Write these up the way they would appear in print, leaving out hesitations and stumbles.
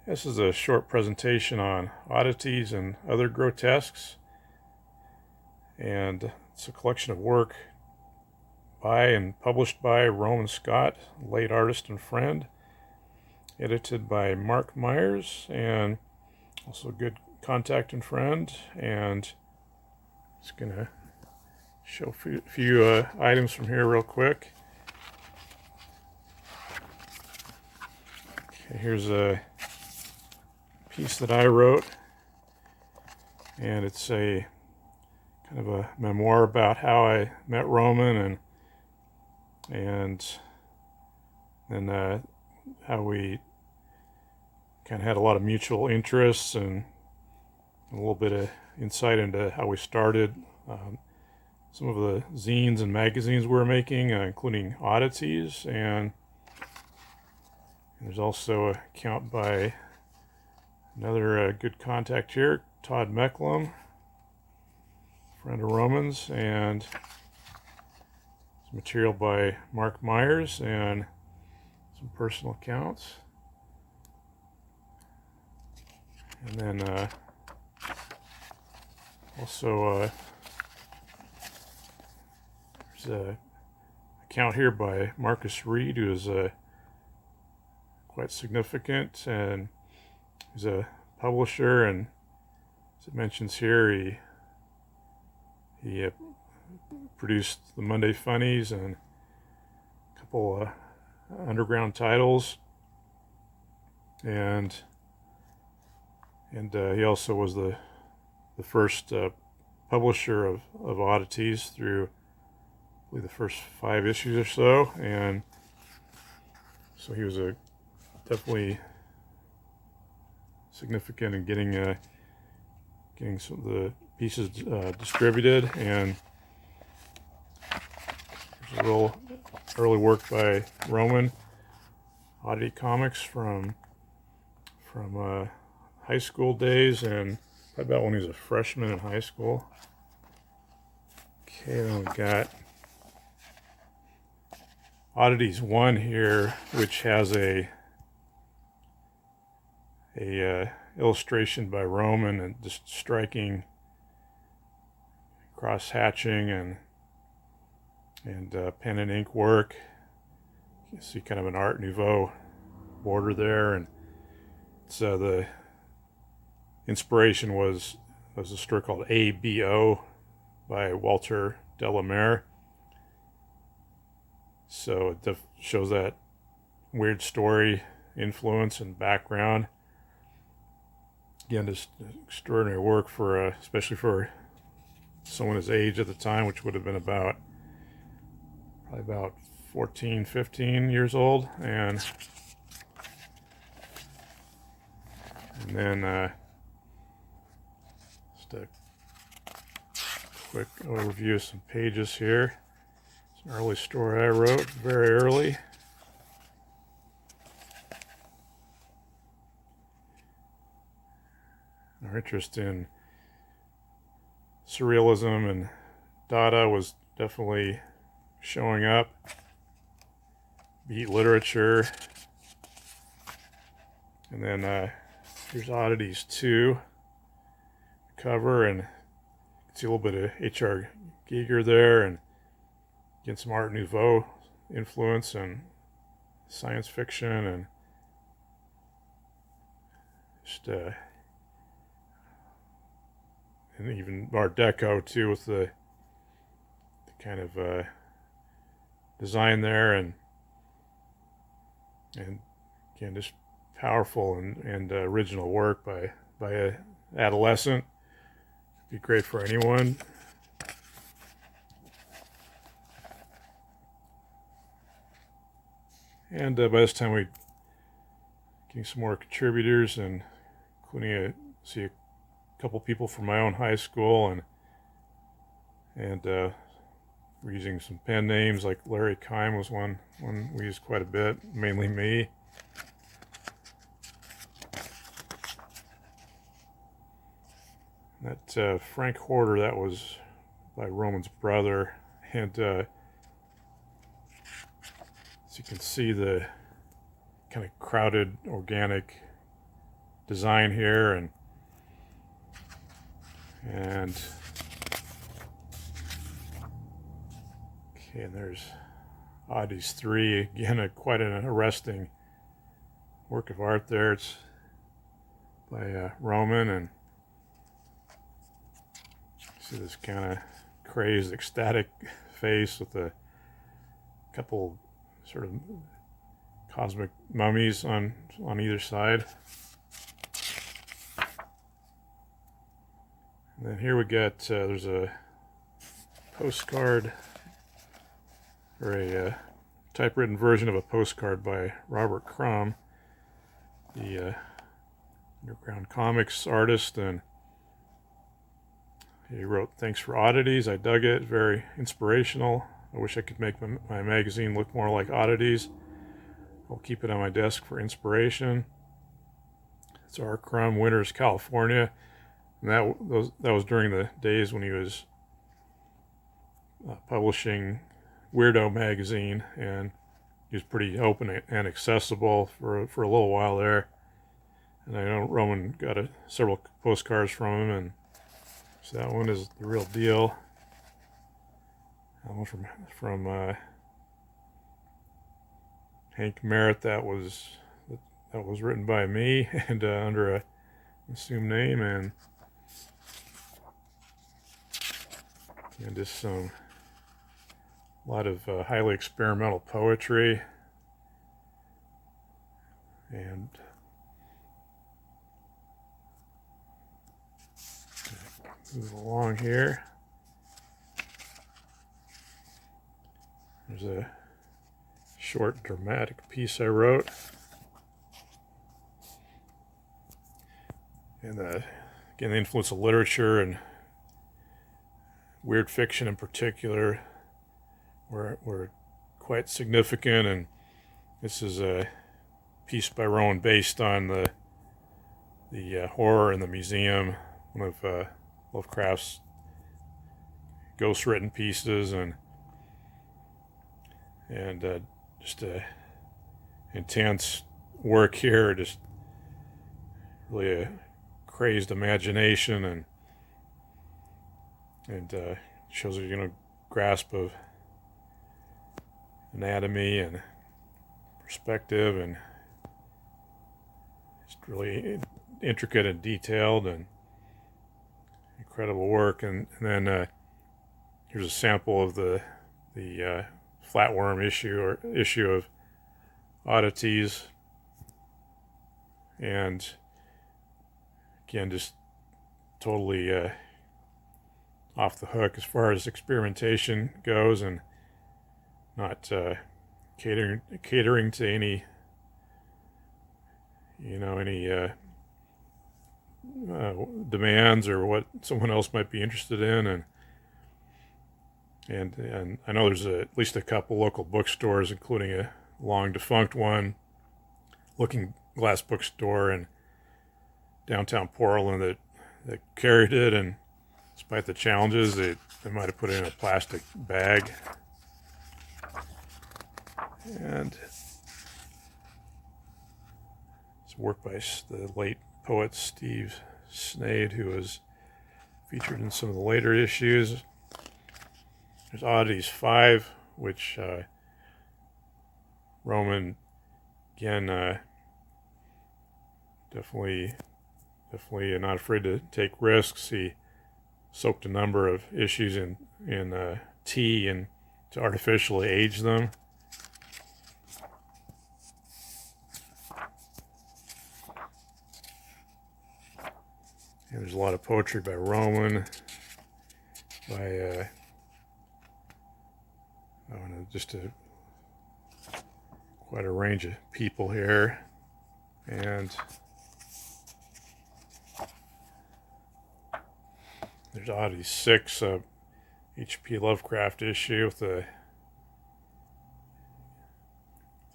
This is a short presentation on oddities and other grotesques, and it's a collection of work by and published by Roman Scott, late artist and friend, edited by Marc Myers, and also a good contact and friend. And just gonna show a few items from here real quick. Okay, here's a piece that I wrote, and it's a kind of a memoir about how I met Roman and then how we kind of had a lot of mutual interests and a little bit of insight into how we started some of the zines and magazines we were making, including Oddities, and there's also an account by another good contact here, Todd Mecklem, friend of Roman's, and some material by Marc Myers and some personal accounts. And then also there's an account here by Marcus Reed, who is quite significant, and he's a publisher, and as it mentions here, he produced the Monday Funnies and a couple underground titles, and he also was the first publisher of Oddities through, I believe, the first 5 issues or so, and so he was definitely significant in getting some of the pieces distributed. And there's a real early work by Roman, Oddity Comics from high school days, and probably about when he was a freshman in high school. Okay, then we got Oddities 1 here, which has a illustration by Roman, and just striking cross hatching and pen and ink work. You can see kind of an Art Nouveau border there, and it's the inspiration was a story called ABO by Walter Delamere. So it shows that weird story influence and background. Again, just extraordinary work for especially for someone his age at the time, which would have been probably about 14, 15 years old. And then just a quick overview of some pages here. It's an early story I wrote, very early. Our interest in surrealism and Dada was definitely showing up. Beat literature. And then here's Oddities 2 cover, and you can see a little bit of H.R. Giger there, and getting some Art Nouveau influence and science fiction, and just and even Art Deco too, with the kind of design there, and again, just powerful and original work by a adolescent. Be great for anyone. And by this time we getting some more contributors, and including a couple people from my own high school, and we're using some pen names, like Larry Kime was one we used quite a bit, mainly me. That Frank Hoarder, that was by Roman's brother, and as you can see, the kind of crowded organic design here, and okay, and there's Oddities 3, again, quite an arresting work of art there. It's by Roman, and see this kind of crazed, ecstatic face with a couple sort of cosmic mummies on either side. And then here we got, there's a postcard, or a typewritten version of a postcard by Robert Crumb, the underground comics artist, and he wrote, "Thanks for Oddities. I dug it. Very inspirational. I wish I could make my magazine look more like Oddities. I'll keep it on my desk for inspiration." It's R. Crumb, Winters, California. And that was during the days when he was publishing Weirdo magazine, and he was pretty open and accessible for a little while there. And I know Roman got several postcards from him, and so that one is the real deal. That one from Hank Merritt. That was written by me and under an assumed name, and just a lot of highly experimental poetry, and move along here. There's a short dramatic piece I wrote, and again, the influence of literature and weird fiction in particular were quite significant. And this is a piece by Rowan based on the horror in the museum, one of Lovecraft's ghost-written pieces, and just intense work here, just really a crazed imagination, and shows a grasp of anatomy and perspective, and it's really intricate and detailed and incredible work. And then here's a sample of the flatworm issue of Oddities, and again, just totally off the hook as far as experimentation goes, and not catering to any demands or what someone else might be interested in, and I know there's at least a couple local bookstores, including a long defunct one, Looking Glass bookstore in downtown Portland, that carried it, and despite the challenges, they might have put it in a plastic bag. And it's work by the late poet Steve Snade, who was featured in some of the later issues. There's Oddities 5, which Roman, again, definitely not afraid to take risks. He soaked a number of issues in tea and to artificially age them. And there's a lot of poetry by Roman, by quite a range of people here. And there's Oddities 6, H.P. Lovecraft issue with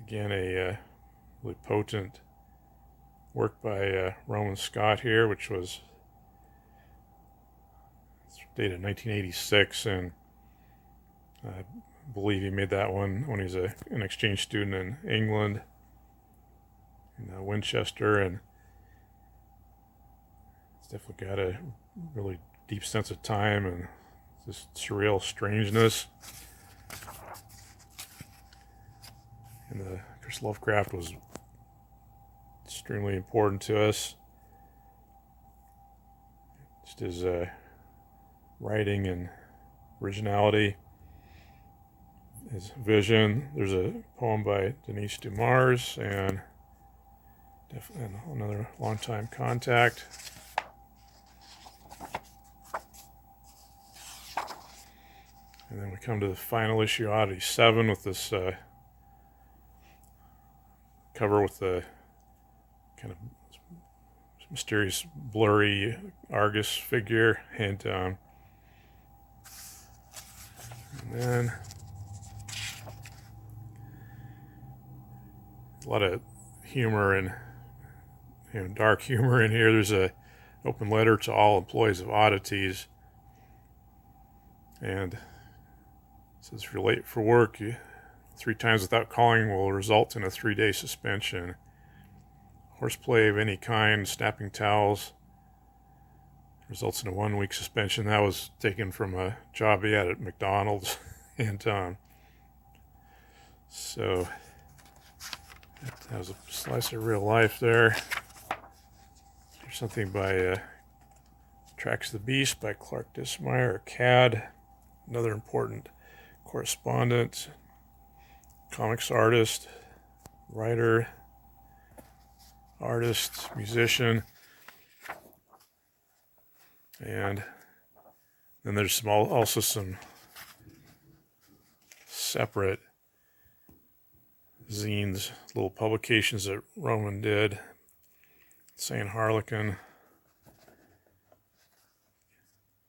again a really potent work by Roman Scott here, which was dated 1986, and I believe he made that one when he was an exchange student in England, in Winchester. And definitely got a really deep sense of time and this surreal strangeness. And Chris Lovecraft was extremely important to us. Just his writing and originality, his vision. There's a poem by Denise Dumars and another longtime contact. And then we come to the final issue, Oddities 7, with this cover with the kind of mysterious, blurry Argus figure. And then a lot of humor and dark humor in here. There's an open letter to all employees of Oddities, and it says, if you're late for work, 3 times without calling will result in a 3-day suspension. Horseplay of any kind, snapping towels, results in a 1-week suspension. That was taken from a job he had at McDonald's. And so that was a slice of real life there. Here's something by Tracks the Beast by Clark Dismeyer, or CAD, another important correspondent, comics artist, writer, artist, musician. And then there's also some separate zines, little publications that Roman did. Saint Harlequin.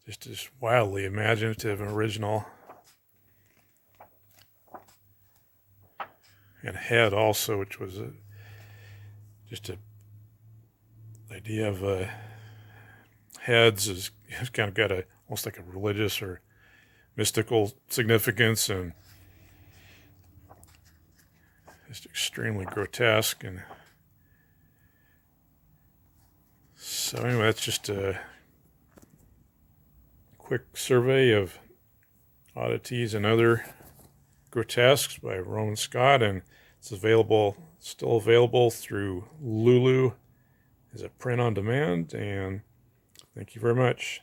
Just wildly imaginative and original. And Head also, which was just a idea of heads is kind of got almost like a religious or mystical significance, and just extremely grotesque. And so anyway, that's just a quick survey of Oddities and Other Grotesques by Roman Scott, and it's still available through Lulu as a print on demand. And thank you very much.